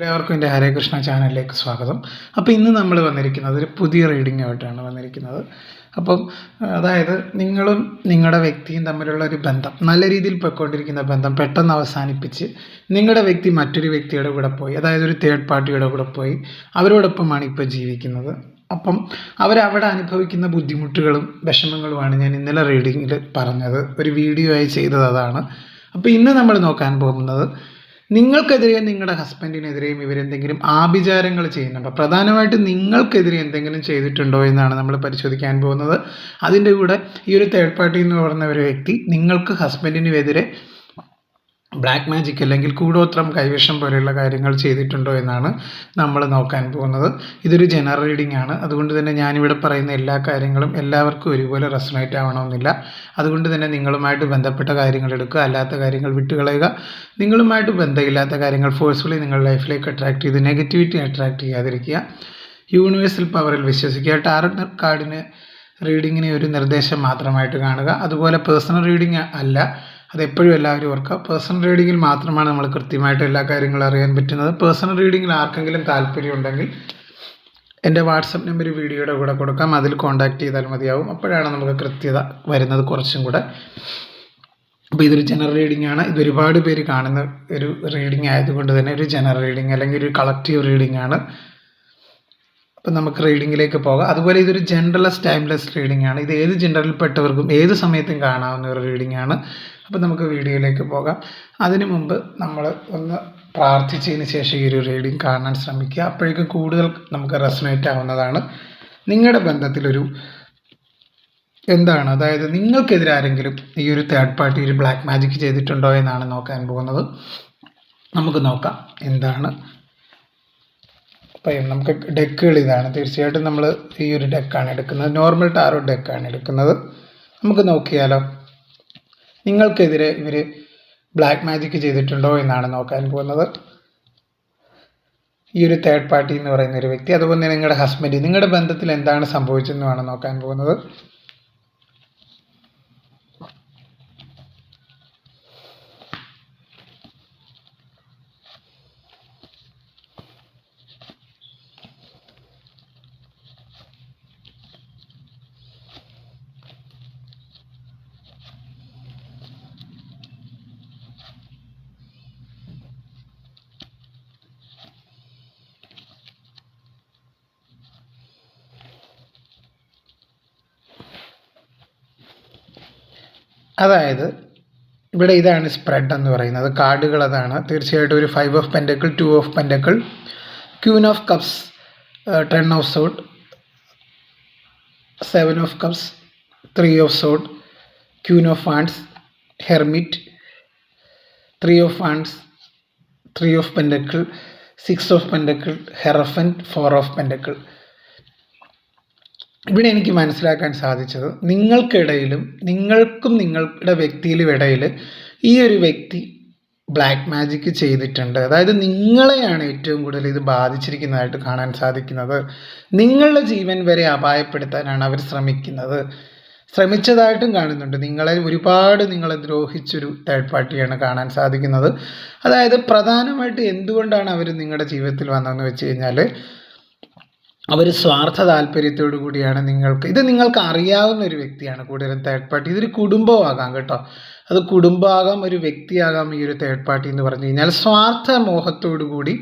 എല്ലാവർക്കും എൻ്റെ ഹരേ കൃഷ്ണ ചാനലിലേക്ക് സ്വാഗതം. അപ്പോൾ ഇന്ന് നമ്മൾ വന്നിരിക്കുന്നത് ഒരു പുതിയ റീഡിംഗ് ആയിട്ടാണ് വന്നിരിക്കുന്നത്. അപ്പം അതായത് നിങ്ങളും നിങ്ങളുടെ വ്യക്തിയും തമ്മിലുള്ള ഒരു ബന്ധം, നല്ല രീതിയിൽ പോയിക്കൊണ്ടിരിക്കുന്ന ബന്ധം പെട്ടെന്ന് അവസാനിപ്പിച്ച് നിങ്ങളുടെ വ്യക്തി മറ്റൊരു വ്യക്തിയുടെ കൂടെ പോയി, അതായത് ഒരു തേർഡ് പാർട്ടിയുടെ കൂടെ പോയി അവരോടൊപ്പമാണ് ഇപ്പോൾ ജീവിക്കുന്നത്. അപ്പം അവരവിടെ അനുഭവിക്കുന്ന ബുദ്ധിമുട്ടുകളും വിഷമങ്ങളുമാണ് ഞാൻ ഇന്നലെ റീഡിങ്ങിൽ പറഞ്ഞത്, ഒരു വീഡിയോ ആയി ചെയ്തത് അതാണ്. അപ്പോൾ ഇന്ന് നമ്മൾ നോക്കാൻ പോകുന്നത് നിങ്ങൾക്കെതിരെയും നിങ്ങളുടെ ഹസ്ബൻഡിനെതിരെയും ഇവരെന്തെങ്കിലും ആഭിചാരങ്ങൾ ചെയ്യുന്നുണ്ടോ, പ്രധാനമായിട്ടും നിങ്ങൾക്കെതിരെ എന്തെങ്കിലും ചെയ്തിട്ടുണ്ടോ എന്നാണ് നമ്മൾ പരിശോധിക്കാൻ പോകുന്നത്. അതിൻ്റെ കൂടെ ഈ ഒരു തേർഡ് പാർട്ടി എന്ന് പറയുന്ന ഒരു വ്യക്തി നിങ്ങൾക്ക് ഹസ്ബൻഡിനെതിരെ ബ്ലാക്ക് മാജിക് അല്ലെങ്കിൽ കൂടോത്രം കൈവശം പോലെയുള്ള കാര്യങ്ങൾ ചെയ്തിട്ടുണ്ടോ എന്നാണ് നമ്മൾ നോക്കാൻ പോകുന്നത്. ഇതൊരു ജനറൽ റീഡിംഗ് ആണ്, അതുകൊണ്ട് തന്നെ ഞാനിവിടെ പറയുന്ന എല്ലാ കാര്യങ്ങളും എല്ലാവർക്കും ഒരുപോലെ റെസണേറ്റ് ആവണമെന്നില്ല. അതുകൊണ്ട് തന്നെ നിങ്ങളുമായിട്ട് ബന്ധപ്പെട്ട കാര്യങ്ങൾ എടുക്കുക, അല്ലാത്ത കാര്യങ്ങൾ വിട്ടുകളയുക. നിങ്ങളുമായിട്ട് ബന്ധമില്ലാത്ത കാര്യങ്ങൾ ഫോഴ്സ്ഫുള്ളി നിങ്ങളുടെ ലൈഫിലേക്ക് അട്രാക്ട് ചെയ്ത് നെഗറ്റിവിറ്റി അട്രാക്ട് ചെയ്യാതിരിക്കുക. യൂണിവേഴ്സൽ പവറിൽ വിശ്വസിക്കുക. ടാരറ്റ് കാർഡിന് റീഡിങ്ങിനെ ഒരു നിർദ്ദേശം മാത്രമായിട്ട് കാണുക. അതുപോലെ പേഴ്സണൽ റീഡിംഗ് അല്ല, അതെപ്പോഴും എല്ലാവരും ഓർക്കുക. പേഴ്സണൽ റീഡിങ്ങിൽ മാത്രമാണ് നമ്മൾ കൃത്യമായിട്ട് എല്ലാ കാര്യങ്ങളും അറിയാൻ പറ്റുന്നത്. പേഴ്സണൽ റീഡിങ്ങിൽ ആർക്കെങ്കിലും താല്പര്യം ഉണ്ടെങ്കിൽ എൻ്റെ വാട്സപ്പ് നമ്പർ വീഡിയോയുടെ കൂടെ കൊടുക്കാം, അതിൽ കോൺടാക്റ്റ് ചെയ്താൽ മതിയാവും. അപ്പോഴാണ് നമുക്ക് കൃത്യത വരുന്നത് കുറച്ചും കൂടെ. അപ്പോൾ ഇതൊരു ജനറൽ റീഡിംഗ് ആണ്, ഇതൊരുപാട് പേര് കാണുന്ന ഒരു റീഡിംഗ് ആയതുകൊണ്ട് തന്നെ ഒരു ജനറൽ റീഡിംഗ് അല്ലെങ്കിൽ ഒരു കളക്റ്റീവ് റീഡിംഗ് ആണ്. അപ്പം നമുക്ക് റീഡിങ്ങിലേക്ക് പോകാം. അതുപോലെ ഇതൊരു ജെൻഡർലെസ് ടൈംലെസ് റീഡിംഗ് ആണ്. ഇത് ഏത് ജെൻഡറിൽപ്പെട്ടവർക്കും ഏത് സമയത്തും കാണാവുന്ന ഒരു റീഡിംഗ് ആണ്. അപ്പം നമുക്ക് വീഡിയോയിലേക്ക് പോകാം. അതിനു മുമ്പ് നമ്മൾ ഒന്ന് പ്രാർത്ഥിച്ചതിന് ശേഷം ഈ ഒരു റീഡിംഗ് കാണാൻ ശ്രമിക്കുക. അപ്പോഴേക്കും കൂടുതൽ നമുക്ക് റെസണേറ്റ് ആവുന്നതാണ്. നിങ്ങളുടെ ബന്ധത്തിലൊരു എന്താണ്, അതായത് നിങ്ങൾക്കെതിരെ ആരെങ്കിലും ഈ ഒരു തേർഡ് പാർട്ടി ഒരു ബ്ലാക്ക് മാജിക് ചെയ്തിട്ടുണ്ടോ എന്നാണ് നോക്കാൻ പോകുന്നത്. നമുക്ക് നോക്കാം എന്താണ്. അപ്പം നമുക്ക് ഡെക്കുകൾ ഇതാണ്. തീർച്ചയായിട്ടും നമ്മൾ ഈ ഒരു ഡെക്കാണ് എടുക്കുന്നത്, നോർമൽ ടാറോ ഡെക്കാണ് എടുക്കുന്നത്. നമുക്ക് നോക്കിയാലോ, നിങ്ങൾക്കെതിരെ ഇവർ ബ്ലാക്ക് മാജിക് ചെയ്തിട്ടുണ്ടോ എന്നാണ് നോക്കാൻ പോകുന്നത്. ഈ ഒരു തേർഡ് പാർട്ടി എന്ന് പറയുന്ന ഒരു വ്യക്തി, അതുപോലെ തന്നെ നിങ്ങളുടെ ഹസ്ബൻഡ്, നിങ്ങളുടെ ബന്ധത്തിൽ എന്താണ് സംഭവിച്ചതെന്നാണ് നോക്കാൻ പോകുന്നത്. അതായത് ഇവിടെ ഇതാണ് സ്പ്രെഡ് എന്ന് പറയുന്നത്, കാർഡുകൾ അതാണ്. തീർച്ചയായിട്ടും ഒരു 5 of pentacle, 2 of pentacle, queen of cups, 10 of sword, 7 of cups, 3 of sword, queen of wands, hermit, 3 of wands, 3 of pentacle, 6 of pentacle, hierophant, 4 of pentacle. ഇവിടെ എനിക്ക് മനസ്സിലാക്കാൻ സാധിച്ചത്, നിങ്ങൾക്കിടയിലും നിങ്ങൾക്കും നിങ്ങളുടെ വ്യക്തിയിലും ഇടയിൽ ഈ ഒരു വ്യക്തി ബ്ലാക്ക് മാജിക് ചെയ്തിട്ടുണ്ട്. അതായത് നിങ്ങളെയാണ് ഏറ്റവും കൂടുതൽ ഇത് ബാധിച്ചിരിക്കുന്നതായിട്ട് കാണാൻ സാധിക്കുന്നത്. നിങ്ങളുടെ ജീവൻ വരെ അപായപ്പെടുത്താനാണ് അവർ ശ്രമിച്ചതായിട്ടും കാണുന്നുണ്ട്. നിങ്ങളെ ദ്രോഹിച്ചൊരു തേർഡ് പാർട്ടിയാണ് കാണാൻ സാധിക്കുന്നത്. അതായത് പ്രധാനമായിട്ട് എന്തുകൊണ്ടാണ് അവർ നിങ്ങളുടെ ജീവിതത്തിൽ വന്നതെന്ന് വെച്ച് കഴിഞ്ഞാൽ, അവർ സ്വാർത്ഥ താല്പര്യത്തോടു കൂടിയാണ് നിങ്ങൾക്ക് അറിയാവുന്ന ഒരു വ്യക്തിയാണ് കൂടുതലും തേർഡ് പാർട്ടി. ഇതൊരു കുടുംബമാകാം കേട്ടോ, അത് കുടുംബമാകാം, ഒരു വ്യക്തിയാകാം. ഈ ഒരു തേർഡ് പാർട്ടി എന്ന് പറഞ്ഞു കഴിഞ്ഞാൽ സ്വാർത്ഥ മോഹത്തോടു കൂടി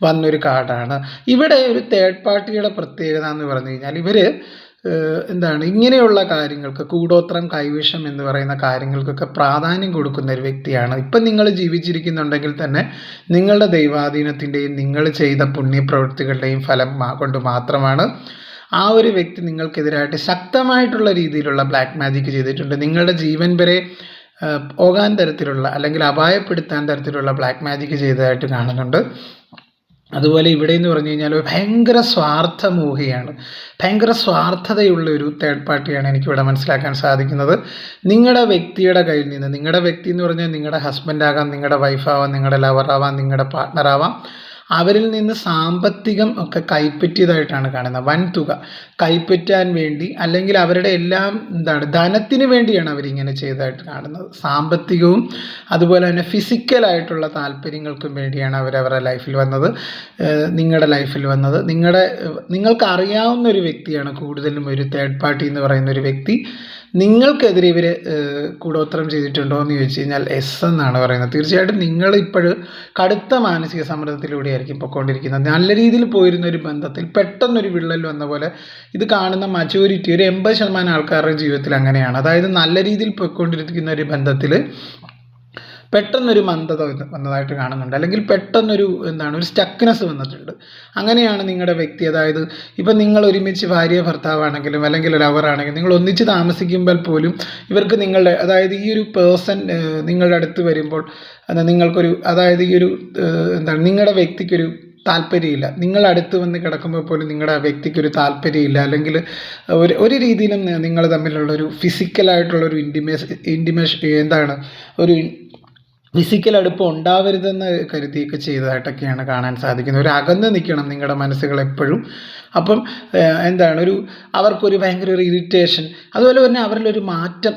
വന്നൊരു കാർഡാണ്. ഇവിടെ ഒരു തേർഡ് പാർട്ടിയുടെ പ്രത്യേകത എന്ന് പറഞ്ഞു കഴിഞ്ഞാൽ, ഇവർ ഇങ്ങനെയുള്ള കാര്യങ്ങൾക്ക്, കൂടോത്രം കൈവശം എന്ന് പറയുന്ന കാര്യങ്ങൾക്കൊക്കെ പ്രാധാന്യം കൊടുക്കുന്ന ഒരു വ്യക്തിയാണ്. ഇപ്പം നിങ്ങൾ ജീവിച്ചിരിക്കുന്നുണ്ടെങ്കിൽ തന്നെ നിങ്ങളുടെ ദൈവാധീനത്തിൻ്റെയും നിങ്ങൾ ചെയ്ത പുണ്യപ്രവൃത്തികളുടെയും ഫലം കൊണ്ട് മാത്രമാണ് ആ ഒരു വ്യക്തി നിങ്ങൾക്കെതിരായിട്ട് ശക്തമായിട്ടുള്ള രീതിയിലുള്ള ബ്ലാക്ക് മാജിക് ചെയ്തിട്ടുണ്ട്. നിങ്ങളുടെ ജീവൻ വരെ പോകാൻ തരത്തിലുള്ള അല്ലെങ്കിൽ അപായപ്പെടുത്താൻ തരത്തിലുള്ള ബ്ലാക്ക് മാജിക് ചെയ്തതായിട്ട് കാണുന്നുണ്ട്. അതുപോലെ ഇവിടെ എന്ന് പറഞ്ഞു കഴിഞ്ഞാൽ ഭയങ്കര സ്വാർത്ഥമോഹിയാണ്, ഭയങ്കര സ്വാർത്ഥതയുള്ള ഒരു തേർഡ് പാർട്ടിയാണ് എനിക്കിവിടെ മനസ്സിലാക്കാൻ സാധിക്കുന്നത്. നിങ്ങളുടെ വ്യക്തിയുടെ കയ്യിൽ നിന്ന്, നിങ്ങളുടെ വ്യക്തി എന്ന് പറഞ്ഞാൽ നിങ്ങളുടെ ഹസ്ബൻഡ് ആകാം, നിങ്ങളുടെ വൈഫാവാം, നിങ്ങളുടെ ലവറാവാം, നിങ്ങളുടെ പാർട്ട്ണറാവാം. അവരിൽ നിന്ന് സാമ്പത്തികം ഒക്കെ കൈപ്പറ്റിയതായിട്ടാണ് കാണുന്നത്. വൻ തുക കൈപ്പറ്റാൻ വേണ്ടി, അല്ലെങ്കിൽ അവരുടെ എല്ലാം ധനത്തിന് വേണ്ടിയാണ് അവരിങ്ങനെ ചെയ്തതായിട്ട് കാണുന്നത്. സാമ്പത്തികവും അതുപോലെ തന്നെ ഫിസിക്കലായിട്ടുള്ള താല്പര്യങ്ങൾക്കും വേണ്ടിയാണ് അവരവരുടെ ലൈഫിൽ വന്നത്, നിങ്ങളുടെ ലൈഫിൽ വന്നത്. നിങ്ങൾക്ക് അറിയാവുന്ന ഒരു വ്യക്തിയാണ് കൂടുതലും ഒരു തേർഡ് പാർട്ടി എന്ന് പറയുന്ന ഒരു വ്യക്തി. നിങ്ങൾക്കെതിരെ ഇവർ കൂടോത്രം ചെയ്തിട്ടുണ്ടോ എന്ന് ചോദിച്ചു കഴിഞ്ഞാൽ എസ് എന്നാണ് പറയുന്നത്. തീർച്ചയായിട്ടും നിങ്ങളിപ്പോഴും കടുത്ത മാനസിക സമ്മർദ്ദത്തിലൂടെ ആയിരിക്കും പൊയ്ക്കൊണ്ടിരിക്കുന്നത്. നല്ല രീതിയിൽ പോയിരുന്ന ഒരു ബന്ധത്തിൽ പെട്ടെന്നൊരു വിള്ളൽ വന്ന പോലെ ഇത് കാണുന്ന മജോറിറ്റി, ഒരു 80% ആൾക്കാരുടെ ജീവിതത്തിൽ അങ്ങനെയാണ്. അതായത് നല്ല രീതിയിൽ പോയിക്കൊണ്ടിരിക്കുന്ന ഒരു ബന്ധത്തിൽ പെട്ടെന്നൊരു മന്ദത വന്നതായിട്ട് കാണുന്നുണ്ട്, അല്ലെങ്കിൽ പെട്ടെന്നൊരു ഒരു സ്റ്റക്നെസ് വന്നിട്ടുണ്ട്. അങ്ങനെയാണ് നിങ്ങളുടെ വ്യക്തി. അതായത് ഇപ്പം നിങ്ങൾ ഒരുമിച്ച് ഭാര്യ ഭർത്താവാണെങ്കിലും അല്ലെങ്കിൽ ലവറാണെങ്കിലും നിങ്ങൾ ഒന്നിച്ച് താമസിക്കുമ്പോൾ പോലും ഇവർക്ക് അതായത് ഈ ഒരു പേഴ്സൺ നിങ്ങളുടെ അടുത്ത് വരുമ്പോൾ നിങ്ങൾക്കൊരു, അതായത് ഈ ഒരു നിങ്ങളുടെ വ്യക്തിക്കൊരു താല്പര്യമില്ല. നിങ്ങൾ അടുത്ത് വന്ന് കിടക്കുമ്പോൾ പോലും നിങ്ങളുടെ ആ വ്യക്തിക്കൊരു താല്പര്യമില്ല, അല്ലെങ്കിൽ ഒരു രീതിയിലും നിങ്ങൾ തമ്മിലുള്ളൊരു ഫിസിക്കലായിട്ടുള്ളൊരു ഒരു ഫിസിക്കൽ അടുപ്പം ഉണ്ടാവരുതെന്ന് കരുതിയൊക്കെ ചെയ്തതായിട്ടൊക്കെയാണ് കാണാൻ സാധിക്കുന്നത്. ഒരു അകന്ന് നിൽക്കണം നിങ്ങളുടെ മനസ്സുകൾ എപ്പോഴും. അപ്പം അവർക്കൊരു ഭയങ്കര ഒരു ഇറിറ്റേഷൻ, അതുപോലെ തന്നെ അവരിലൊരു മാറ്റം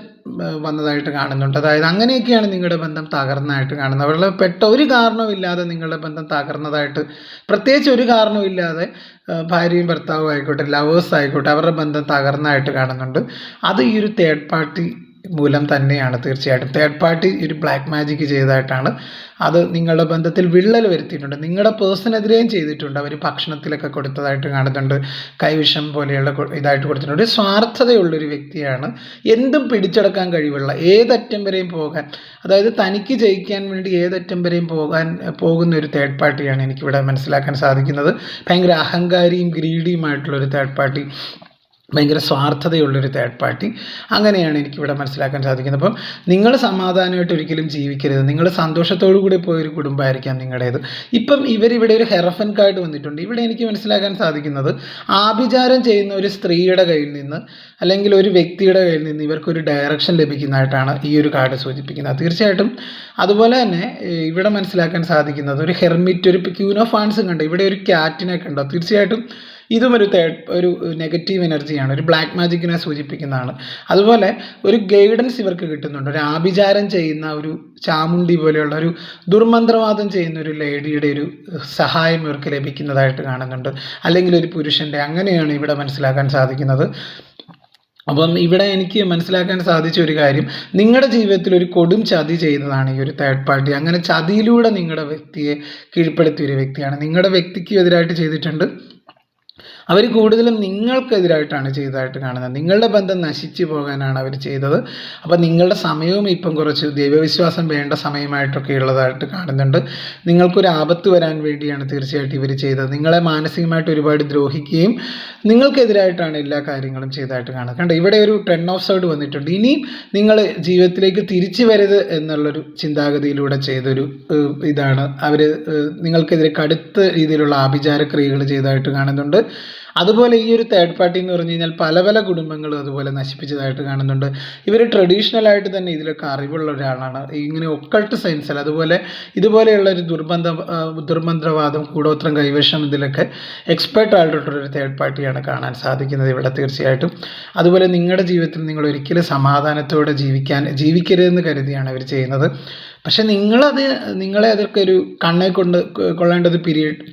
വന്നതായിട്ട് കാണുന്നുണ്ട്. അതായത് അങ്ങനെയൊക്കെയാണ് നിങ്ങളുടെ ബന്ധം തകർന്നതായിട്ട് കാണുന്നത്. അവരുടെ ഒരു കാരണവുമില്ലാതെ നിങ്ങളുടെ ബന്ധം തകർന്നതായിട്ട്, പ്രത്യേകിച്ച് ഒരു കാരണവുമില്ലാതെ ഭാര്യയും ഭർത്താവും ആയിക്കോട്ടെ, ലവേഴ്സ് ആയിക്കോട്ടെ, അവരുടെ ബന്ധം തകർന്നതായിട്ട് കാണുന്നുണ്ട്. അത് ഈ ഒരു തേർഡ് പാർട്ടി മൂലം തന്നെയാണ്. തീർച്ചയായിട്ടും തേർഡ് പാർട്ടി ഒരു ബ്ലാക്ക് മാജിക് ചെയ്തതായിട്ടാണ്. അത് നിങ്ങളുടെ ബന്ധത്തിൽ വിള്ളൽ വരുത്തിയിട്ടുണ്ട്. നിങ്ങളുടെ പേഴ്സണെതിരെയും ചെയ്തിട്ടുണ്ട്. അവർ ഭക്ഷണത്തിലൊക്കെ കൊടുത്തതായിട്ട് കാണുന്നുണ്ട്, കൈവിഷം പോലെയുള്ള ഇതായിട്ട് കൊടുത്തിട്ടുണ്ട്. ഒരു സ്വാർത്ഥതയുള്ളൊരു വ്യക്തിയാണ്. എന്തും പിടിച്ചെടുക്കാൻ കഴിവുള്ള, ഏതറ്റം വരെയും പോകാൻ, അതായത് തനിക്ക് ജയിക്കാൻ വേണ്ടി ഏതറ്റം വരെയും പോകുന്ന ഒരു തേർഡ് പാർട്ടിയാണ് എനിക്കിവിടെ മനസ്സിലാക്കാൻ സാധിക്കുന്നത്. ഭയങ്കര അഹങ്കാരിയും ഗ്രീഡിയുമായിട്ടുള്ളൊരു തേർഡ് പാർട്ടി, ഭയങ്കര സ്വാർത്ഥതയുള്ളൊരു തേർഡ് പാർട്ടി. അങ്ങനെയാണ് എനിക്കിവിടെ മനസ്സിലാക്കാൻ സാധിക്കുന്നത്. അപ്പം നിങ്ങൾ സമാധാനമായിട്ട് ഒരിക്കലും ജീവിക്കരുത്. നിങ്ങൾ സന്തോഷത്തോടു കൂടി പോയൊരു കുടുംബമായിരിക്കാം നിങ്ങളുടേത്. ഇപ്പം ഇവരിവിടെ ഒരു ഹെറഫൻ കാർഡ് വന്നിട്ടുണ്ട്. ഇവിടെ എനിക്ക് മനസ്സിലാക്കാൻ സാധിക്കുന്നത് ആഭിചാരം ചെയ്യുന്ന ഒരു സ്ത്രീയുടെ കയ്യിൽ നിന്ന്, അല്ലെങ്കിൽ ഒരു വ്യക്തിയുടെ കയ്യിൽ നിന്ന് ഇവർക്കൊരു ഡയറക്ഷൻ ലഭിക്കുന്നതായിട്ടാണ് ഈ ഒരു കാർഡ് സൂചിപ്പിക്കുന്നത്. തീർച്ചയായിട്ടും അതുപോലെ തന്നെ ഇവിടെ മനസ്സിലാക്കാൻ സാധിക്കുന്നത് ഒരു ഹെർമിറ്റ്, ഒരു ക്യൂൻ ഓഫ് വാൻഡ്സ് കണ്ടോ, ഇവിടെ ഒരു ക്യാറ്റിനെ കണ്ടോ. തീർച്ചയായിട്ടും ഇതും ഒരു നെഗറ്റീവ് എനർജിയാണ്, ഒരു ബ്ലാക്ക് മാജിക്കിനെ സൂചിപ്പിക്കുന്നതാണ്. അതുപോലെ ഒരു ഗൈഡൻസ് ഇവർക്ക് കിട്ടുന്നുണ്ട്. ഒരു ആഭിചാരം ചെയ്യുന്ന ഒരു ചാമുണ്ടി പോലെയുള്ള ഒരു ദുർമന്ത്രവാദം ചെയ്യുന്ന ഒരു ലേഡിയുടെ ഒരു സഹായം ഇവർക്ക് ലഭിക്കുന്നതായിട്ട് കാണുന്നുണ്ട്, അല്ലെങ്കിൽ ഒരു പുരുഷൻ്റെ. അങ്ങനെയാണ് ഇവിടെ മനസ്സിലാക്കാൻ സാധിക്കുന്നത്. അപ്പം ഇവിടെ എനിക്ക് മനസ്സിലാക്കാൻ സാധിച്ച ഒരു കാര്യം, നിങ്ങളുടെ ജീവിതത്തിൽ ഒരു കൊടും ചതി ചെയ്തതാണ് ഈ ഒരു തേർഡ് പാർട്ടി. അങ്ങനെ ചതിയിലൂടെ നിങ്ങളുടെ വ്യക്തിയെ കീഴ്പ്പെടുത്തിയ ഒരു വ്യക്തിയാണ്. നിങ്ങളുടെ വ്യക്തിക്ക് എതിരായിട്ട് ചെയ്തിട്ടുണ്ട്. അവർ കൂടുതലും നിങ്ങൾക്കെതിരായിട്ടാണ് ചെയ്തതായിട്ട് കാണുന്നത്. നിങ്ങളുടെ ബന്ധം നശിച്ചു പോകാനാണ് അവർ ചെയ്തത്. അപ്പം നിങ്ങളുടെ സമയവും ഇപ്പം കുറച്ച് ദൈവവിശ്വാസം വേണ്ട സമയമായിട്ടൊക്കെ ഉള്ളതായിട്ട് കാണുന്നുണ്ട്. നിങ്ങൾക്കൊരു ആപത്ത് വരാൻ വേണ്ടിയാണ് തീർച്ചയായിട്ടും ഇവർ ചെയ്തത്. നിങ്ങളെ മാനസികമായിട്ട് ഒരുപാട് ദ്രോഹിക്കുകയും നിങ്ങൾക്കെതിരായിട്ടാണ് എല്ലാ കാര്യങ്ങളും ചെയ്തതായിട്ട് കാണുന്നത്. കണ്ടോ, ഇവിടെ ഒരു 10 ഓഫ് സോർഡ് വന്നിട്ടുണ്ട്. ഇനിയും നിങ്ങൾ ജീവിതത്തിലേക്ക് തിരിച്ചു വരരുത് എന്നുള്ളൊരു ചിന്താഗതിയിലൂടെ ചെയ്തൊരു ഇതാണ്. അവർ നിങ്ങൾക്കെതിരെ കടുത്ത രീതിയിലുള്ള ആഭിചാര ക്രിയകൾ ചെയ്തതായിട്ട് കാണുന്നുണ്ട്. അതുപോലെ ഈ ഒരു തേർഡ് പാർട്ടി എന്ന് പറഞ്ഞു കഴിഞ്ഞാൽ പല കുടുംബങ്ങളും അതുപോലെ നശിപ്പിച്ചതായിട്ട് കാണുന്നുണ്ട്. ഇവർ ട്രഡീഷണലായിട്ട് തന്നെ ഇതിലൊക്കെ അറിവുള്ള ഒരാളാണ്. ഇങ്ങനെ ഒക്കൾട്ട് സയൻസിൽ അതുപോലെ ഇതുപോലെയുള്ള ഒരു ദുർമന്ത്രവാദം, കൂടോത്രം, കൈവശം, ഇതിലൊക്കെ എക്സ്പേർട്ട് ആയിട്ടുള്ളൊരു തേർഡ് പാർട്ടിയാണ് കാണാൻ സാധിക്കുന്നത് ഇവിടെ തീർച്ചയായിട്ടും. അതുപോലെ നിങ്ങളുടെ ജീവിതത്തിൽ നിങ്ങൾ ഒരിക്കലും സമാധാനത്തോടെ ജീവിക്കരുതെന്ന് കരുതിയാണ് അവർ ചെയ്യുന്നത്. പക്ഷെ നിങ്ങളെ അതൊക്കെ ഒരു കണ്ണെ കൊള്ളേണ്ടത്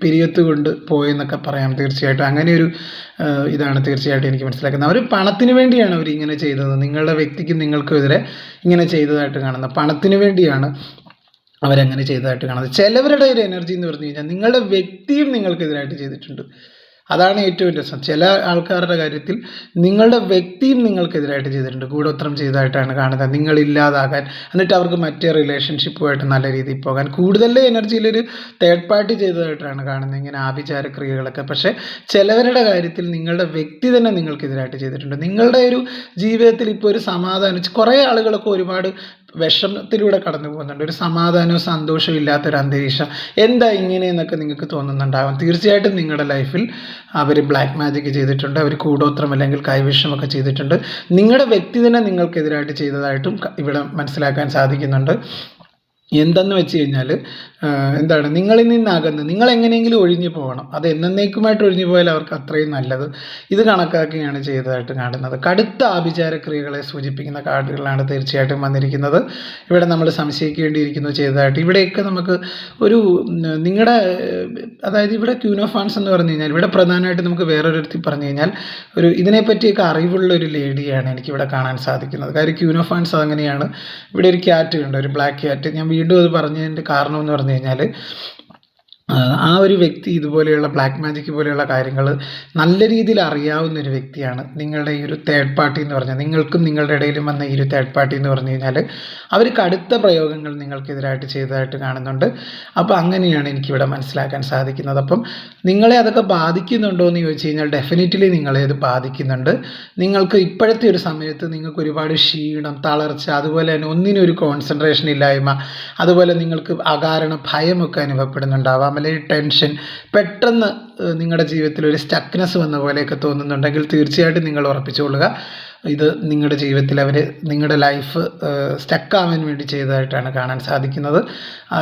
പിരിയത്ത് കൊണ്ട് പോയെന്നൊക്കെ പറയാം. തീർച്ചയായിട്ടും അങ്ങനെ ഒരു ഇതാണ് തീർച്ചയായിട്ടും എനിക്ക് മനസ്സിലാക്കുന്നത്. അവർ പണത്തിന് വേണ്ടിയാണ് അവർ ഇങ്ങനെ ചെയ്തത്. നിങ്ങളുടെ വ്യക്തിക്കും നിങ്ങൾക്കെതിരെ ഇങ്ങനെ ചെയ്തതായിട്ട് കാണുന്നത് പണത്തിന് വേണ്ടിയാണ് അവരങ്ങനെ ചെയ്തതായിട്ട് കാണുന്നത്. ചിലവരുടെ ഒരു എനർജി എന്ന് പറഞ്ഞു കഴിഞ്ഞാൽ നിങ്ങളുടെ വ്യക്തിയും നിങ്ങൾക്കെതിരായിട്ട് ചെയ്തിട്ടുണ്ട്. അതാണ് ഏറ്റവും രസം. ചില ആൾക്കാരുടെ കാര്യത്തിൽ നിങ്ങളുടെ വ്യക്തിയും നിങ്ങൾക്കെതിരായിട്ട് ചെയ്തിട്ടുണ്ട്, കൂടോത്രം ചെയ്തതായിട്ടാണ് കാണുന്നത്. നിങ്ങളില്ലാതാകാൻ, എന്നിട്ട് അവർക്ക് മറ്റേ റിലേഷൻഷിപ്പുമായിട്ട് നല്ല രീതിയിൽ പോകാൻ, കൂടുതൽ എനർജിയിലൊരു തേർഡ് പാർട്ടി ചെയ്തതായിട്ടാണ് കാണുന്നത് ഇങ്ങനെ ആഭിചാര ക്രിയകളൊക്കെ. പക്ഷേ ചിലവരുടെ കാര്യത്തിൽ നിങ്ങളുടെ വ്യക്തി തന്നെ നിങ്ങൾക്കെതിരായിട്ട് ചെയ്തിട്ടുണ്ട്. നിങ്ങളുടെ ഒരു ജീവിതത്തിൽ ഇപ്പോൾ ഒരു സമാധാനം, കുറേ ആളുകളൊക്കെ ഒരുപാട് വിഷമത്തിലൂടെ കടന്നു പോകുന്നുണ്ട്. ഒരു സമാധാനവും സന്തോഷവും ഇല്ലാത്തൊരു അന്തരീക്ഷം, എന്താ ഇങ്ങനെയെന്നൊക്കെ നിങ്ങൾക്ക് തോന്നുന്നുണ്ടാകും. തീർച്ചയായിട്ടും നിങ്ങളുടെ ലൈഫിൽ അവർ ബ്ലാക്ക് മാജിക് ചെയ്തിട്ടുണ്ട്, അവർ കൂടോത്രം അല്ലെങ്കിൽ കൈവിഷമൊക്കെ ചെയ്തിട്ടുണ്ട്. നിങ്ങളുടെ വ്യക്തി തന്നെ നിങ്ങൾക്കെതിരായിട്ട് ചെയ്തതായിട്ടും ഇവിടെ മനസ്സിലാക്കാൻ സാധിക്കുന്നുണ്ട്. എന്തെന്ന് വെച്ച് കഴിഞ്ഞാൽ എന്താണ് നിങ്ങളിൽ നിന്നകന്ന് നിങ്ങൾ എങ്ങനെയെങ്കിലും ഒഴിഞ്ഞു പോകണം. അത് എന്നേക്കുമായിട്ട് ഒഴിഞ്ഞു പോയാൽ അവർക്ക് അത്രയും നല്ലത്. ഇത് കണക്കാക്കിയാണ് ചെയ്തതായിട്ട് കാണുന്നത്. കടുത്ത ആഭിചാര ക്രിയകളെ സൂചിപ്പിക്കുന്ന കാർഡുകളാണ് തീർച്ചയായിട്ടും വന്നിരിക്കുന്നത്. ഇവിടെ നമ്മൾ സംശയിക്കേണ്ടിയിരിക്കുന്നു ചെയ്തതായിട്ട്. ഇവിടെയൊക്കെ നമുക്ക് ഒരു നിങ്ങളുടെ അതായത് ഇവിടെ ക്യൂൻ ഓഫ് വാൻസ് എന്ന് പറഞ്ഞു കഴിഞ്ഞാൽ ഇവിടെ പ്രധാനമായിട്ട് നമുക്ക് വേറൊരിടത്തിൽ പറഞ്ഞു കഴിഞ്ഞാൽ ഒരു ഇതിനെപ്പറ്റിയൊക്കെ അറിവുള്ള ഒരു ലേഡിയാണ് എനിക്കിവിടെ കാണാൻ സാധിക്കുന്നത്. കാര്യം ക്യൂൻ ഓഫ് വാൻസ് അതങ്ങനെയാണ്. ഇവിടെ ഒരു ക്യാറ്റ് ഉണ്ട്, ഒരു ബ്ലാക്ക് ക്യാറ്റ്. ഞാൻ വീണ്ടും അത് പറഞ്ഞതിൻ്റെ കാരണം എന്ന് പറഞ്ഞു കഴിഞ്ഞാൽ ആ ഒരു വ്യക്തി ഇതുപോലെയുള്ള ബ്ലാക്ക് മാജിക് പോലെയുള്ള കാര്യങ്ങൾ നല്ല രീതിയിൽ അറിയാവുന്ന ഒരു വ്യക്തിയാണ്. നിങ്ങളുടെ ഈ ഒരു തേർഡ് പാർട്ടി എന്ന് പറഞ്ഞാൽ നിങ്ങൾക്കും നിങ്ങളുടെ ഇടയിലും വന്ന ഈ ഒരു തേർഡ് പാർട്ടി എന്ന് പറഞ്ഞു കഴിഞ്ഞാൽ അവർ കടുത്ത പ്രയോഗങ്ങൾ നിങ്ങൾക്കെതിരായിട്ട് ചെയ്തതായിട്ട് കാണുന്നുണ്ട്. അപ്പോൾ അങ്ങനെയാണ് എനിക്കിവിടെ മനസ്സിലാക്കാൻ സാധിക്കുന്നത്. അപ്പം നിങ്ങളെ അതൊക്കെ ബാധിക്കുന്നുണ്ടോ എന്ന് ചോദിച്ചു കഴിഞ്ഞാൽ ഡെഫിനറ്റ്ലി നിങ്ങളെ അത് ബാധിക്കുന്നുണ്ട്. നിങ്ങൾക്ക് ഇപ്പോഴത്തെ ഒരു സമയത്ത് നിങ്ങൾക്ക് ഒരുപാട് ക്ഷീണം, തളർച്ച, അതുപോലെ തന്നെ ഒന്നിനും ഒരു കോൺസെൻട്രേഷൻ ഇല്ലായ്മ, അതുപോലെ നിങ്ങൾക്ക് അകാരണ ഭയമൊക്കെ അനുഭവപ്പെടുന്നുണ്ടാവാം, അല്ലെങ്കിൽ ടെൻഷൻ, പെട്ടെന്ന് നിങ്ങളുടെ ജീവിതത്തിൽ ഒരു സ്റ്റക്നെസ് വന്ന പോലെയൊക്കെ തോന്നുന്നുണ്ടെങ്കിൽ തീർച്ചയായിട്ടും നിങ്ങൾ ഉറപ്പിച്ചുകൊള്ളുക, ഇത് നിങ്ങളുടെ ജീവിതത്തിൽ അവർ നിങ്ങളുടെ ലൈഫ് സ്റ്റക്കാവാൻ വേണ്ടി ചെയ്തതായിട്ടാണ് കാണാൻ സാധിക്കുന്നത്.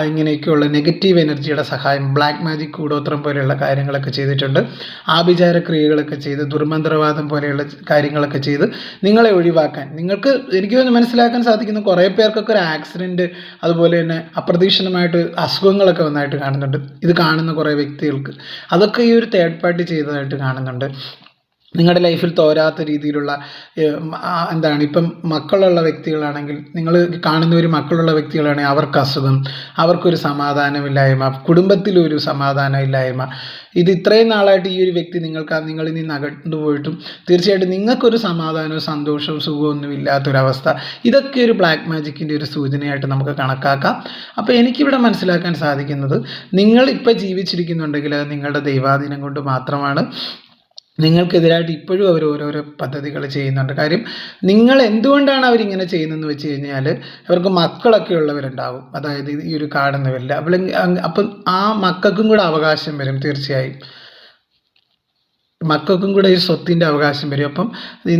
ഇങ്ങനെയൊക്കെയുള്ള നെഗറ്റീവ് എനർജിയുടെ സഹായം, ബ്ലാക്ക് മാജിക്, കൂടോത്രം പോലെയുള്ള കാര്യങ്ങളൊക്കെ ചെയ്തിട്ടുണ്ട്. ആഭിചാര ക്രിയകളൊക്കെ ചെയ്ത്, ദുർമന്ത്രവാദം പോലെയുള്ള കാര്യങ്ങളൊക്കെ ചെയ്ത് നിങ്ങളെ ഒഴിവാക്കാൻ നിങ്ങൾക്ക് എനിക്ക് മനസ്സിലാക്കാൻ സാധിക്കുന്ന കുറേ പേർക്കൊക്കെ ഒരു ആക്സിഡൻറ്റ്, അതുപോലെ തന്നെ അപ്രതീക്ഷിതമായിട്ട് അസുഖങ്ങളൊക്കെ വന്നായിട്ട് കാണുന്നുണ്ട്. ഇത് കാണുന്ന കുറേ വ്യക്തികൾക്ക് അതൊക്കെ ഈ ഒരു തേർഡ് പാർട്ടി ചെയ്തതായിട്ട് കാണുന്നുണ്ട്. നിങ്ങളുടെ ലൈഫിൽ തോരാത്ത രീതിയിലുള്ള എന്താണ് ഇപ്പം മക്കളുള്ള വ്യക്തികളാണെങ്കിൽ, നിങ്ങൾ കാണുന്നവർ മക്കളുള്ള വ്യക്തികളാണെങ്കിൽ അവർക്ക് അസുഖം, അവർക്കൊരു സമാധാനമില്ലായ്മ, കുടുംബത്തിലൊരു സമാധാനമില്ലായ്മ, ഇത് ഇത്രയും നാളായിട്ട് ഈ ഒരു വ്യക്തി നിങ്ങളിൽ നിന്ന് അകന്നു പോയിട്ടും തീർച്ചയായിട്ടും നിങ്ങൾക്കൊരു സമാധാനവും സന്തോഷവും സുഖവും ഒന്നും ഇല്ലാത്തൊരവസ്ഥ, ഇതൊക്കെ ഒരു ബ്ലാക്ക് മാജിക്കിൻ്റെ ഒരു സൂചനയായിട്ട് നമുക്ക് കണക്കാക്കാം. അപ്പോൾ എനിക്കിവിടെ മനസ്സിലാക്കാൻ സാധിക്കുന്നത്, നിങ്ങളിപ്പോൾ ജീവിച്ചിരിക്കുന്നുണ്ടെങ്കിൽ അത് നിങ്ങളുടെ ദൈവാധീനം കൊണ്ട് മാത്രമാണ്. നിങ്ങൾക്കെതിരായിട്ട് ഇപ്പോഴും അവർ ഓരോരോ പദ്ധതികൾ ചെയ്യുന്നുണ്ട്. കാര്യം നിങ്ങൾ എന്തുകൊണ്ടാണ് അവരിങ്ങനെ ചെയ്യുന്നതെന്ന് വെച്ച് കഴിഞ്ഞാൽ അവർക്ക് മക്കളൊക്കെ ഉള്ളവരുണ്ടാവും. അതായത് ഈ ഒരു കാർഡെന്ന് വരില്ല. അപ്പം ആ മക്കൾക്കും കൂടെ അവകാശം വരും. തീർച്ചയായും മക്കൾക്കും കൂടെ ഈ സ്വത്തിൻ്റെ അവകാശം വരും. അപ്പം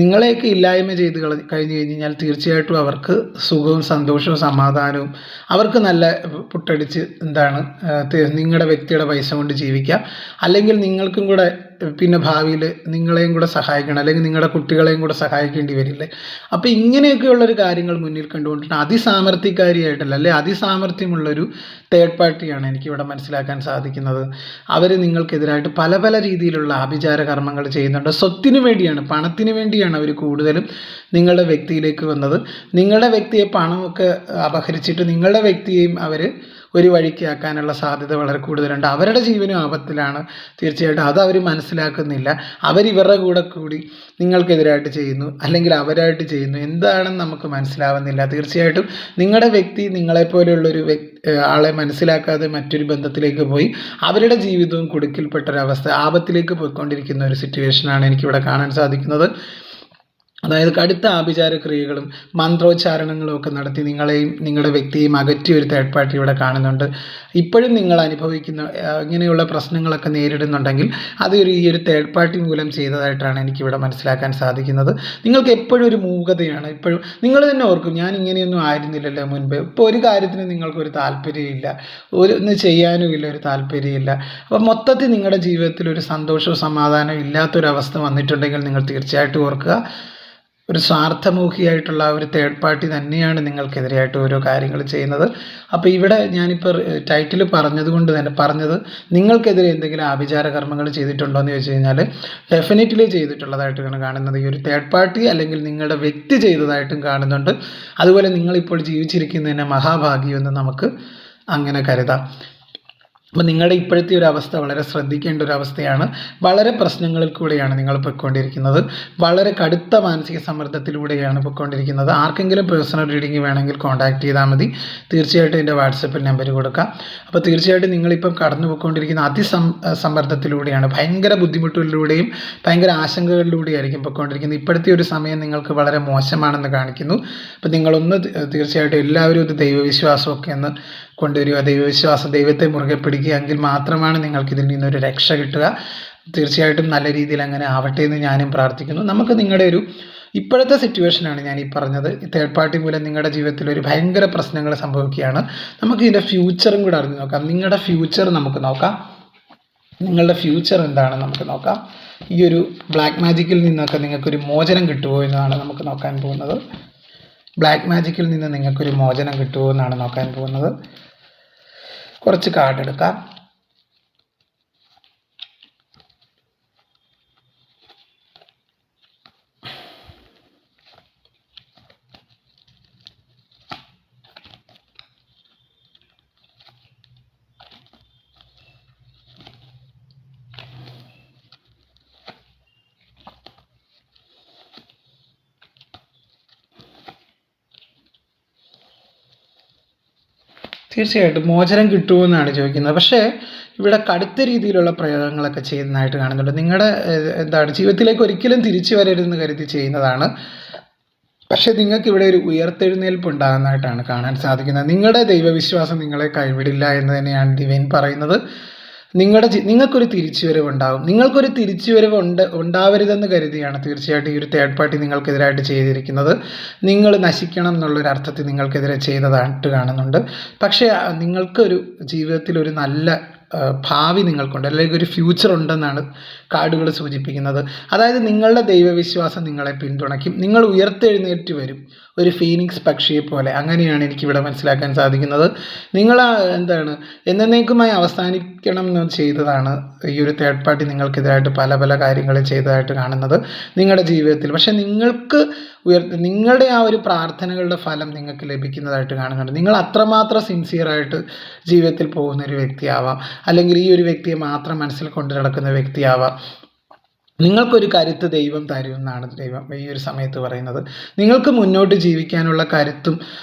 നിങ്ങളെയൊക്കെ ഇല്ലായ്മ ചെയ്ത് കഴിഞ്ഞ് കഴിഞ്ഞാൽ തീർച്ചയായിട്ടും അവർക്ക് സുഖവും സന്തോഷവും സമാധാനവും, അവർക്ക് നല്ല പുട്ടടിച്ച് എന്താണ് നിങ്ങളുടെ വ്യക്തിയുടെ പൈസ കൊണ്ട് ജീവിക്കാം. അല്ലെങ്കിൽ നിങ്ങൾക്കും കൂടെ പിന്നെ ഭാവിയിൽ നിങ്ങളെയും കൂടെ സഹായിക്കണം, അല്ലെങ്കിൽ നിങ്ങളുടെ കുട്ടികളെയും കൂടെ സഹായിക്കേണ്ടി വരില്ലേ. അപ്പോൾ ഇങ്ങനെയൊക്കെയുള്ളൊരു കാര്യങ്ങൾ മുന്നിൽ കണ്ടുകൊണ്ടിട്ട് അതിസാമർത്ഥ്യക്കാരിയായിട്ടല്ല, അല്ലെ അതിസാമർത്ഥ്യമുള്ളൊരു തേർഡ് പാർട്ടിയാണ് എനിക്കിവിടെ മനസ്സിലാക്കാൻ സാധിക്കുന്നത്. അവർ നിങ്ങൾക്കെതിരായിട്ട് പല പല രീതിയിലുള്ള ആഭിചാര കർമ്മങ്ങൾ ചെയ്യുന്നുണ്ട്. സ്വത്തിന് വേണ്ടിയാണ്, പണത്തിന് വേണ്ടിയാണ് അവർ കൂടുതലും നിങ്ങളുടെ വ്യക്തിയിലേക്ക് വന്നത്. നിങ്ങളുടെ വ്യക്തിയെ പണമൊക്കെ അപഹരിച്ചിട്ട് നിങ്ങളുടെ വ്യക്തിയെയും അവർ ഒരു വഴിക്കാക്കാനുള്ള സാധ്യത വളരെ കൂടുതലുണ്ട്. അവരുടെ ജീവനും ആപത്തിലാണ്. തീർച്ചയായിട്ടും അത് അവർ മനസ്സിലാക്കുന്നില്ല. അവരിവരുടെ കൂടെ കൂടി നിങ്ങൾക്കെതിരായിട്ട് ചെയ്യുന്നു, അല്ലെങ്കിൽ അവരായിട്ട് ചെയ്യുന്നു, എന്താണെന്ന് നമുക്ക് മനസ്സിലാവുന്നില്ല. തീർച്ചയായിട്ടും നിങ്ങളുടെ വ്യക്തി നിങ്ങളെപ്പോലെയുള്ളൊരു ആളെ മനസ്സിലാക്കാതെ മറ്റൊരു ബന്ധത്തിലേക്ക് പോയി അവരുടെ ജീവിതവും കുടുക്കിൽപ്പെട്ടൊരവസ്ഥ, ആപത്തിലേക്ക് പോയിക്കൊണ്ടിരിക്കുന്ന ഒരു സിറ്റുവേഷനാണ് എനിക്കിവിടെ കാണാൻ സാധിക്കുന്നത്. അതായത് കടുത്ത ആഭിചാര ക്രിയകളും മന്ത്രോച്ചാരണങ്ങളും ഒക്കെ നടത്തി നിങ്ങളെയും നിങ്ങളുടെ വ്യക്തിയെയും അകറ്റിയ ഒരു തേർഡ് പാർട്ടി ഇവിടെ കാണുന്നുണ്ട്. ഇപ്പോഴും നിങ്ങൾ അനുഭവിക്കുന്ന ഇങ്ങനെയുള്ള പ്രശ്നങ്ങളൊക്കെ നേരിടുന്നുണ്ടെങ്കിൽ അത് ഈ ഒരു തേർഡ് പാർട്ടി മൂലം ചെയ്തതായിട്ടാണ് എനിക്കിവിടെ മനസ്സിലാക്കാൻ സാധിക്കുന്നത്. നിങ്ങൾക്ക് എപ്പോഴും ഒരു മൂകതയാണ്. ഇപ്പോഴും നിങ്ങൾ തന്നെ ഓർക്കും, ഞാൻ ഇങ്ങനെയൊന്നും ആയിരുന്നില്ലല്ലോ മുൻപ്. ഇപ്പോൾ ഒരു കാര്യത്തിന് നിങ്ങൾക്കൊരു താല്പര്യമില്ല, ഒന്ന് ചെയ്യാനും ഇല്ല, ഒരു താല്പര്യമില്ല. അപ്പോൾ മൊത്തത്തിൽ നിങ്ങളുടെ ജീവിതത്തിൽ ഒരു സന്തോഷവും സമാധാനവും ഇല്ലാത്തൊരവസ്ഥ വന്നിട്ടുണ്ടെങ്കിൽ നിങ്ങൾ തീർച്ചയായിട്ടും ഓർക്കുക, ഒരു സ്വാർത്ഥമുഖിയായിട്ടുള്ള ഒരു തേർഡ് പാർട്ടി തന്നെയാണ് നിങ്ങൾക്കെതിരായിട്ട് ഓരോ കാര്യങ്ങൾ ചെയ്യുന്നത്. അപ്പോൾ ഇവിടെ ഞാനിപ്പോൾ ടൈറ്റിൽ പറഞ്ഞതുകൊണ്ട് തന്നെ പറഞ്ഞത്, നിങ്ങൾക്കെതിരെ എന്തെങ്കിലും ആഭിചാര കർമ്മങ്ങൾ ചെയ്തിട്ടുണ്ടോ എന്ന് ചോദിച്ചു കഴിഞ്ഞാൽ ഡെഫിനറ്റ്ലി ചെയ്തിട്ടുള്ളതായിട്ടാണ് കാണുന്നത്. ഈ ഒരു തേർഡ് പാർട്ടി അല്ലെങ്കിൽ നിങ്ങളുടെ വ്യക്തി ചെയ്തതായിട്ടും കാണുന്നുണ്ട്. അതുപോലെ നിങ്ങളിപ്പോൾ ജീവിച്ചിരിക്കുന്നതിനെ മഹാഭാഗ്യമെന്ന് നമുക്ക് അങ്ങനെ കരുതാം. അപ്പോൾ നിങ്ങളുടെ ഇപ്പോഴത്തെ ഒരു അവസ്ഥ വളരെ ശ്രദ്ധിക്കേണ്ട ഒരു അവസ്ഥയാണ്. വളരെ പ്രശ്നങ്ങളിൽ കൂടെയാണ് നിങ്ങൾ പോയിക്കൊണ്ടിരിക്കുന്നത്. വളരെ കടുത്ത മാനസിക സമ്മർദ്ദത്തിലൂടെയാണ് പോയിക്കൊണ്ടിരിക്കുന്നത്. ആർക്കെങ്കിലും പേഴ്സണൽ റീഡിംഗ് വേണമെങ്കിൽ കോൺടാക്ട് ചെയ്താൽ മതി. തീർച്ചയായിട്ടും എൻ്റെ വാട്സപ്പിൽ നമ്പർ കൊടുക്കാം. അപ്പോൾ തീർച്ചയായിട്ടും നിങ്ങളിപ്പം കടന്നു പോയിക്കൊണ്ടിരിക്കുന്ന സമ്മർദ്ദത്തിലൂടെയാണ്, ഭയങ്കര ബുദ്ധിമുട്ടുകളിലൂടെയും ഭയങ്കര ആശങ്കകളിലൂടെയായിരിക്കും പോയിക്കൊണ്ടിരിക്കുന്നത്. ഇപ്പോഴത്തെ ഒരു സമയം നിങ്ങൾക്ക് വളരെ മോശമാണെന്ന് കാണിക്കുന്നു. അപ്പോൾ നിങ്ങളൊന്ന് തീർച്ചയായിട്ടും എല്ലാവരും ഇത് ദൈവവിശ്വാസമൊക്കെ ഒന്ന് കൊണ്ടുവരിക. ദൈവവിശ്വാസം, ദൈവത്തെ മുറുകെ പിടിക്കുക, എങ്കിൽ മാത്രമാണ് നിങ്ങൾക്ക് ഇതിൽ നിന്നൊരു രക്ഷ കിട്ടുക. തീർച്ചയായിട്ടും നല്ല രീതിയിൽ അങ്ങനെ ആവട്ടെ എന്ന് ഞാനും പ്രാർത്ഥിക്കുന്നു. നമുക്ക് നിങ്ങളുടെ ഒരു ഇപ്പോഴത്തെ സിറ്റുവേഷനാണ് ഞാൻ ഈ പറഞ്ഞത്. തേർഡ് പാർട്ടി മൂലം നിങ്ങളുടെ ജീവിതത്തിൽ ഒരു ഭയങ്കര പ്രശ്നങ്ങൾ സംഭവിക്കുകയാണ്. നമുക്ക് ഇതിൻ്റെ ഫ്യൂച്ചറും കൂടെ അറിഞ്ഞു നോക്കാം. നിങ്ങളുടെ ഫ്യൂച്ചർ നമുക്ക് നോക്കാം. നിങ്ങളുടെ ഫ്യൂച്ചർ എന്താണെന്ന് നമുക്ക് നോക്കാം. ഈ ഒരു ബ്ലാക്ക് മാജിക്കിൽ നിന്നൊക്കെ നിങ്ങൾക്കൊരു മോചനം കിട്ടുമോ എന്നതാണ് നമുക്ക് നോക്കാൻ പോകുന്നത്. ബ്ലാക്ക് മാജിക്കിൽ നിന്ന് നിങ്ങൾക്കൊരു മോചനം കിട്ടുമോ എന്നാണ് നോക്കാൻ പോകുന്നത്. കുറച്ച് കാർഡ് എടുക്കാം. തീർച്ചയായിട്ടും മോചനം കിട്ടുമെന്നാണ് ചോദിക്കുന്നത്. പക്ഷേ ഇവിടെ കടുത്ത രീതിയിലുള്ള പ്രയോഗങ്ങളൊക്കെ ചെയ്യുന്നതായിട്ട് കാണുന്നുണ്ട്. നിങ്ങളുടെ ജീവിതത്തിലേക്ക് ഒരിക്കലും തിരിച്ചു വരരുതെന്ന് കരുതി ചെയ്യുന്നതാണ്. പക്ഷേ നിങ്ങൾക്ക് ഇവിടെ ഒരു ഉയർത്തെഴുന്നേൽപ്പ് ഉണ്ടാകുന്നതായിട്ടാണ് കാണാൻ സാധിക്കുന്നത്. നിങ്ങളുടെ ദൈവവിശ്വാസം നിങ്ങളെ കൈവിടില്ല എന്ന് തന്നെയാണ് ഡിവൈൻ പറയുന്നത്. നിങ്ങൾക്കൊരു തിരിച്ചുവരവ് ഉണ്ടാകും. നിങ്ങൾക്കൊരു തിരിച്ചുവരവ് ഉണ്ടാവരുതെന്ന് കരുതിയാണ് തീർച്ചയായിട്ടും ഈ ഒരു തേർഡ് പാർട്ടി നിങ്ങൾക്കെതിരായിട്ട് ചെയ്തിരിക്കുന്നത്. നിങ്ങൾ നശിക്കണം എന്നുള്ളൊരു അർത്ഥത്തിൽ നിങ്ങൾക്കെതിരെ ചെയ്തതായിട്ട് കാണുന്നുണ്ട്. പക്ഷേ നിങ്ങൾക്കൊരു ജീവിതത്തിൽ ഒരു നല്ല ഭാവി നിങ്ങൾക്കുണ്ട്, അല്ലെങ്കിൽ ഒരു ഫ്യൂച്ചർ ഉണ്ടെന്നാണ് കാർഡുകൾ സൂചിപ്പിക്കുന്നത്. അതായത് നിങ്ങളുടെ ദൈവവിശ്വാസം നിങ്ങളെ പിന്തുണയ്ക്കും. നിങ്ങൾ ഉയർത്തെഴുന്നേറ്റ് വരും, ഒരു ഫീനിക്സ് പക്ഷിയെ പോലെ. അങ്ങനെയാണ് എനിക്കിവിടെ മനസ്സിലാക്കാൻ സാധിക്കുന്നത്. നിങ്ങൾ എന്നേക്കുമായി അവസാനിക്കണം എന്ന് ചെയ്തതാണ് ഈ ഒരു തേർഡ് പാർട്ടി നിങ്ങൾക്കെതിരായിട്ട് പല പല കാര്യങ്ങൾ ചെയ്തതായിട്ട് കാണുന്നത് നിങ്ങളുടെ ജീവിതത്തിൽ. പക്ഷേ നിങ്ങളുടെ ആ ഒരു പ്രാർത്ഥനകളുടെ ഫലം നിങ്ങൾക്ക് ലഭിക്കുന്നതായിട്ട് കാണുന്നുണ്ട്. നിങ്ങൾ അത്രമാത്രം സിൻസിയറായിട്ട് ജീവിതത്തിൽ പോകുന്ന ഒരു വ്യക്തിയാവാം, അല്ലെങ്കിൽ ഈ ഒരു വ്യക്തിയെ മാത്രം മനസ്സിൽ കൊണ്ടു നടക്കുന്ന വ്യക്തിയാവാം. നിങ്ങൾക്കൊരു കരുത്ത് ദൈവം തരുമെന്നാണ് ദൈവം ഈ ഒരു സമയത്ത് പറയുന്നത്. നിങ്ങൾക്ക് മുന്നോട്ട് ജീവിക്കാനുള്ള കരുത്തും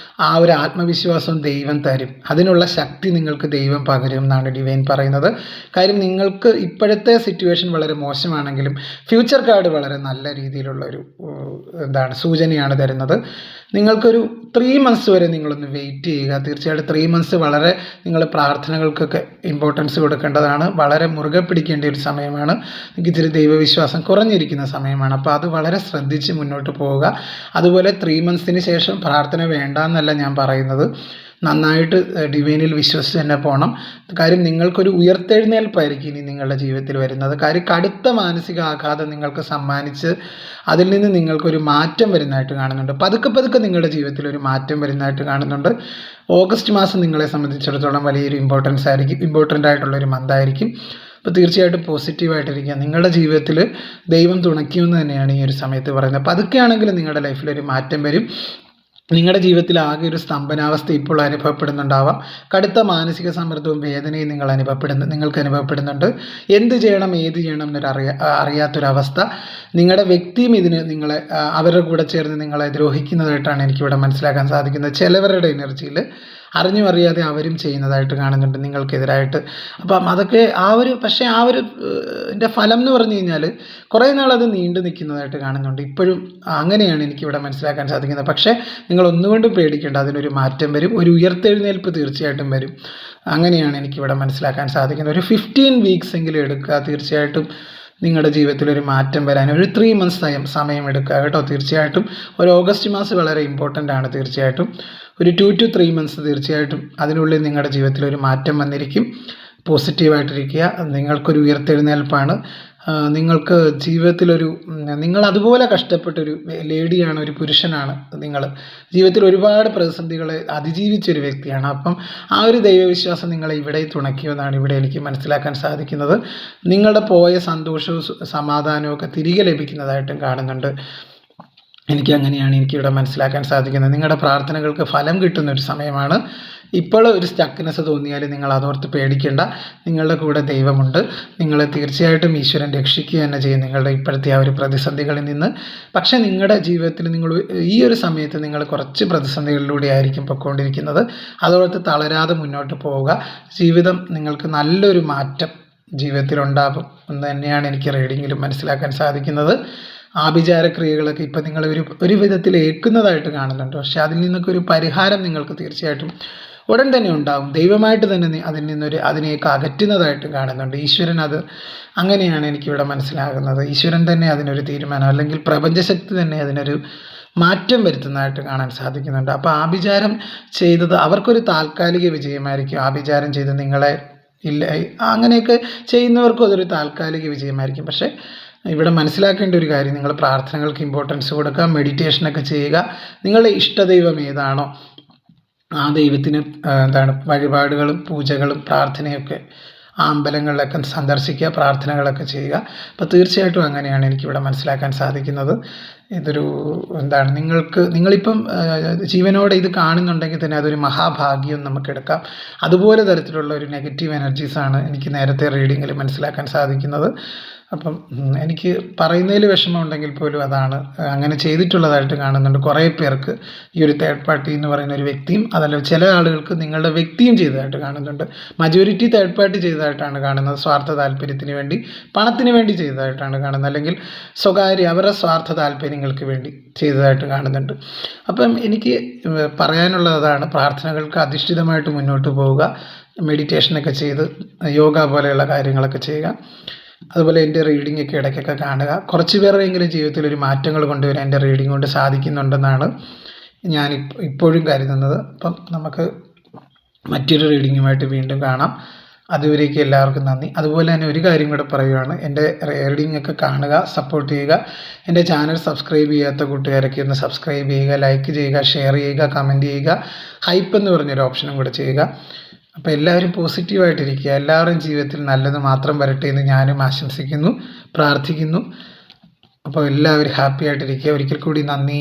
ആ ഒരു ആത്മവിശ്വാസവും ദൈവം തരും. അതിനുള്ള ശക്തി നിങ്ങൾക്ക് ദൈവം പകരും എന്നാണ് ഡിവൈൻ പറയുന്നത്. കാര്യം നിങ്ങൾക്ക് ഇപ്പോഴത്തെ സിറ്റുവേഷൻ വളരെ മോശമാണെങ്കിലും ഫ്യൂച്ചർ കാർഡ് വളരെ നല്ല രീതിയിലുള്ളൊരു സൂചനയാണ് തരുന്നത്. നിങ്ങൾക്കൊരു 3 months വരെ നിങ്ങളൊന്ന് വെയിറ്റ് ചെയ്യുക. തീർച്ചയായിട്ടും 3 months വളരെ നിങ്ങൾ പ്രാർത്ഥനകൾക്കൊക്കെ ഇമ്പോർട്ടൻസ് കൊടുക്കേണ്ടതാണ്. വളരെ മുറുകെ പിടിക്കേണ്ട ഒരു സമയമാണ്. നിങ്ങൾക്ക് ഇച്ചിരി ദൈവവിശ്വാസം കുറഞ്ഞിരിക്കുന്ന സമയമാണ്. അപ്പോൾ അത് വളരെ ശ്രദ്ധിച്ച് മുന്നോട്ട് പോവുക. അതുപോലെ 3 monthsന് ശേഷം പ്രാർത്ഥന വേണ്ട എന്നല്ല ഞാൻ പറയുന്നത്. നന്നായിട്ട് ഡിവൈനിൽ വിശ്വസിച്ച് തന്നെ പോകണം. കാര്യം നിങ്ങൾക്കൊരു ഉയർത്തെഴുന്നേൽപ്പായിരിക്കും ഇനി നിങ്ങളുടെ ജീവിതത്തിൽ വരുന്നത്. കാര്യം കടുത്ത മാനസിക ആഘാതം നിങ്ങൾക്ക് സമ്മാനിച്ച് അതിൽ നിന്ന് നിങ്ങൾക്കൊരു മാറ്റം വരുന്നതായിട്ട് കാണുന്നുണ്ട്. പതുക്കെ പതുക്കെ നിങ്ങളുടെ ജീവിതത്തിൽ ഒരു മാറ്റം വരുന്നതായിട്ട് കാണുന്നുണ്ട്. ഓഗസ്റ്റ് മാസം നിങ്ങളെ സംബന്ധിച്ചിടത്തോളം വലിയൊരു ഇമ്പോർട്ടൻ്റ് ആയിട്ടുള്ളൊരു മന്തായിരിക്കും. അപ്പോൾ തീർച്ചയായിട്ടും പോസിറ്റീവായിട്ടിരിക്കുക. നിങ്ങളുടെ ജീവിതത്തിൽ ദൈവം തുണയ്ക്കുമെന്ന് തന്നെയാണ് ഈ ഒരു സമയത്ത് പറയുന്നത്. പതുക്കെയാണെങ്കിലും നിങ്ങളുടെ ലൈഫിലൊരു മാറ്റം വരും. നിങ്ങളുടെ ജീവിതത്തിൽ ആകെ ഒരു സ്തംഭനാവസ്ഥ ഇപ്പോൾ അനുഭവപ്പെടുന്നുണ്ടാവാം. കടുത്ത മാനസിക സമ്മർദ്ദവും വേദനയും നിങ്ങൾക്ക് അനുഭവപ്പെടുന്നുണ്ട്. എന്ത് ചെയ്യണം ഏത് ചെയ്യണം എന്നൊരു അറിയാത്തൊരവസ്ഥ. നിങ്ങളുടെ വ്യക്തിയും ഇതിന് അവരുടെ കൂടെ ചേർന്ന് നിങ്ങളെ ദ്രോഹിക്കുന്നതായിട്ടാണ് എനിക്കിവിടെ മനസ്സിലാക്കാൻ സാധിക്കുന്നത്. ചിലവരുടെ എനർജിയിൽ അറിഞ്ഞും അറിയാതെ അവരും ചെയ്യുന്നതായിട്ട് കാണുന്നുണ്ട് നിങ്ങൾക്കെതിരായിട്ട്. അപ്പം അതൊക്കെ പക്ഷേ എൻ്റെ ഫലം എന്ന് പറഞ്ഞു കഴിഞ്ഞാൽ കുറേ നാളത് നീണ്ടു നിൽക്കുന്നതായിട്ട് കാണുന്നുണ്ട്. ഇപ്പോഴും അങ്ങനെയാണ് എനിക്കിവിടെ മനസ്സിലാക്കാൻ സാധിക്കുന്നത്. പക്ഷേ നിങ്ങൾ ഒന്നുകൊണ്ടും പേടിക്കേണ്ട, അതിനൊരു മാറ്റം വരും. ഒരു ഉയർത്തെഴുന്നേൽപ്പ് തീർച്ചയായിട്ടും വരും. അങ്ങനെയാണ് എനിക്കിവിടെ മനസ്സിലാക്കാൻ സാധിക്കുന്നത്. ഒരു 15 weeks എങ്കിലും എടുക്കുക. തീർച്ചയായിട്ടും നിങ്ങളുടെ ജീവിതത്തിൽ ഒരു മാറ്റം വരാൻ ഒരു 3 months സമയം എടുക്കുക കേട്ടോ. തീർച്ചയായിട്ടും ഒരു ഓഗസ്റ്റ് മാസം വളരെ ഇമ്പോർട്ടൻ്റ് ആണ്. തീർച്ചയായിട്ടും ഒരു 2 to 3 months തീർച്ചയായിട്ടും അതിനുള്ളിൽ നിങ്ങളുടെ ജീവിതത്തിൽ ഒരു മാറ്റം വന്നിരിക്കും. പോസിറ്റീവായിട്ടിരിക്കുക. നിങ്ങൾക്കൊരു ഉയർത്തെഴുന്നേൽപ്പാണ്. നിങ്ങൾക്ക് നിങ്ങൾ അതുപോലെ കഷ്ടപ്പെട്ടൊരു ലേഡിയാണ്, ഒരു പുരുഷനാണ്. നിങ്ങൾ ജീവിതത്തിൽ ഒരുപാട് പ്രതിസന്ധികളെ അതിജീവിച്ചൊരു വ്യക്തിയാണ്. അപ്പം ആ ഒരു ദൈവവിശ്വാസം നിങ്ങളെ ഇവിടെ തുണയ്ക്കുമെന്നാണ് ഇവിടെ എനിക്ക് മനസ്സിലാക്കാൻ സാധിക്കുന്നത്. നിങ്ങളുടെ പോയ സന്തോഷവും സമാധാനവും ഒക്കെ തിരികെ ലഭിക്കുന്നതായിട്ടും കാണുന്നുണ്ട്. എനിക്കിവിടെ മനസ്സിലാക്കാൻ സാധിക്കുന്നത്. നിങ്ങളുടെ പ്രാർത്ഥനകൾക്ക് ഫലം കിട്ടുന്നൊരു സമയമാണ്. ഇപ്പോൾ ഒരു സ്റ്റക്നെസ് തോന്നിയാൽ നിങ്ങൾ അതോർത്ത് പേടിക്കേണ്ട. നിങ്ങളുടെ കൂടെ ദൈവമുണ്ട്. നിങ്ങളെ തീർച്ചയായിട്ടും ഈശ്വരൻ രക്ഷിക്കുക തന്നെ ചെയ്യും നിങ്ങളുടെ ഇപ്പോഴത്തെ ആ ഒരു പ്രതിസന്ധികളിൽ നിന്ന്. പക്ഷേ നിങ്ങളുടെ ജീവിതത്തിൽ ഈ ഒരു സമയത്ത് നിങ്ങൾ കുറച്ച് പ്രതിസന്ധികളിലൂടെ ആയിരിക്കും പൊയ്ക്കൊണ്ടിരിക്കുന്നത്. അതോർത്ത് തളരാതെ മുന്നോട്ട് പോവുക. ജീവിതം നിങ്ങൾക്ക് നല്ലൊരു മാറ്റം ജീവിതത്തിലുണ്ടാകും എന്ന് തന്നെയാണ് എനിക്ക് റീഡിങ്ങിലും മനസ്സിലാക്കാൻ സാധിക്കുന്നത്. ആഭിചാരക്രിയകളൊക്കെ ഇപ്പം നിങ്ങൾ ഒരു വിധത്തിൽ ഏൽക്കുന്നതായിട്ട് കാണുന്നുണ്ട്. പക്ഷേ അതിൽ നിന്നൊക്കെ ഒരു പരിഹാരം നിങ്ങൾക്ക് തീർച്ചയായിട്ടും ഉടൻ തന്നെ ഉണ്ടാകും. ദൈവമായിട്ട് തന്നെ അതിനെയൊക്കെ അകറ്റുന്നതായിട്ട് കാണുന്നുണ്ട്. ഈശ്വരൻ അത് അങ്ങനെയാണ് എനിക്കിവിടെ മനസ്സിലാകുന്നത്. ഈശ്വരൻ തന്നെ അതിനൊരു തീരുമാനം, അല്ലെങ്കിൽ പ്രപഞ്ചശക്തി തന്നെ അതിനൊരു മാറ്റം വരുത്തുന്നതായിട്ട് കാണാൻ സാധിക്കുന്നുണ്ട്. അപ്പോൾ ആഭിചാരം ചെയ്തത് അവർക്കൊരു താൽക്കാലിക വിജയമായിരിക്കും. ആഭിചാരം ചെയ്ത് നിങ്ങളെ അങ്ങനെയൊക്കെ ചെയ്യുന്നവർക്കും അതൊരു താൽക്കാലിക വിജയമായിരിക്കും. പക്ഷേ ഇവിടെ മനസ്സിലാക്കേണ്ട ഒരു കാര്യം, നിങ്ങൾ പ്രാർത്ഥനകൾക്ക് ഇമ്പോർട്ടൻസ് കൊടുക്കുക, മെഡിറ്റേഷനൊക്കെ ചെയ്യുക. നിങ്ങളുടെ ഇഷ്ടദൈവം ഏതാണോ ആ ദൈവത്തിന് വഴിപാടുകളും പൂജകളും പ്രാർത്ഥനയൊക്കെ അമ്പലങ്ങളിലൊക്കെ സന്ദർശിക്കുക, പ്രാർത്ഥനകളൊക്കെ ചെയ്യുക. അപ്പോൾ തീർച്ചയായിട്ടും അങ്ങനെയാണ് എനിക്കിവിടെ മനസ്സിലാക്കാൻ സാധിക്കുന്നത്. ഇതൊരു നിങ്ങളിപ്പം ജീവനോടെ ഇത് കാണുന്നുണ്ടെങ്കിൽ തന്നെ അതൊരു മഹാഭാഗ്യം നമുക്കെടുക്കാം. അതുപോലെ തരത്തിലുള്ള ഒരു നെഗറ്റീവ് എനർജീസാണ് എനിക്ക് നേരത്തെ റീഡിങ്ങിൽ മനസ്സിലാക്കാൻ സാധിക്കുന്നത്. അപ്പം എനിക്ക് പറയുന്നതിൽ വിഷമമുണ്ടെങ്കിൽ പോലും അതാണ് അങ്ങനെ ചെയ്തിട്ടുള്ളതായിട്ട് കാണുന്നുണ്ട്. കുറേ പേർക്ക് ഈ ഒരു തേർഡ് പാർട്ടി എന്ന് പറയുന്ന ഒരു വ്യക്തിയും, അതല്ല ചില ആളുകൾക്ക് നിങ്ങളുടെ വ്യക്തിയും ചെയ്തതായിട്ട് കാണുന്നുണ്ട്. മജോറിറ്റി തേർഡ് പാർട്ടി ചെയ്തതായിട്ടാണ് കാണുന്നത്. സ്വാർത്ഥ താല്പര്യത്തിന് വേണ്ടി, പണത്തിന് വേണ്ടി ചെയ്തതായിട്ടാണ് കാണുന്നത്, അല്ലെങ്കിൽ അവരുടെ സ്വാർത്ഥ താല്പര്യങ്ങൾക്ക് വേണ്ടി ചെയ്തതായിട്ട് കാണുന്നുണ്ട്. അപ്പം എനിക്ക് പറയാനുള്ളത് അതാണ്, പ്രാർത്ഥനകൾക്ക് അധിഷ്ഠിതമായിട്ട് മുന്നോട്ട് പോവുക, മെഡിറ്റേഷനൊക്കെ ചെയ്ത് യോഗ പോലെയുള്ള കാര്യങ്ങളൊക്കെ ചെയ്യുക. അതുപോലെ എൻ്റെ റീഡിങ്ങൊക്കെ ഇടയ്ക്കൊക്കെ കാണുക. കുറച്ച് പേരുടെയെങ്കിലും ജീവിതത്തിൽ ഒരു മാറ്റങ്ങൾ കൊണ്ടുവരാൻ എൻ്റെ റീഡിങ് കൊണ്ട് സാധിക്കുന്നുണ്ടെന്നാണ് ഞാൻ ഇപ്പോഴും കരുതുന്നത്. അപ്പം നമുക്ക് മറ്റൊരു റീഡിങ്ങുമായിട്ട് വീണ്ടും കാണാം. അതുവരേക്കും എല്ലാവർക്കും നന്ദി. അതുപോലെ തന്നെ ഒരു കാര്യം കൂടെ പറയുകയാണ്, എൻ്റെ റീഡിങ്ങൊക്കെ കാണുക, സപ്പോർട്ട് ചെയ്യുക. എൻ്റെ ചാനൽ സബ്സ്ക്രൈബ് ചെയ്യാത്ത കൂട്ടുകാരൊക്കെ ഒന്ന് സബ്സ്ക്രൈബ് ചെയ്യുക, ലൈക്ക് ചെയ്യുക, ഷെയർ ചെയ്യുക, കമൻറ്റ് ചെയ്യുക, ഹൈപ്പ് എന്ന് പറഞ്ഞൊരു ഓപ്ഷനും കൂടെ ചെയ്യുക. അപ്പോൾ എല്ലാവരും പോസിറ്റീവായിട്ടിരിക്കുക. എല്ലാവരുടെയും ജീവിതത്തിൽ നല്ലത് മാത്രം വരട്ടെ എന്ന് ഞാനും ആശംസിക്കുന്നു, പ്രാർത്ഥിക്കുന്നു. അപ്പോൾ എല്ലാവരും ഹാപ്പി ആയിട്ടിരിക്കുക. ഒരിക്കൽ കൂടി നന്ദി.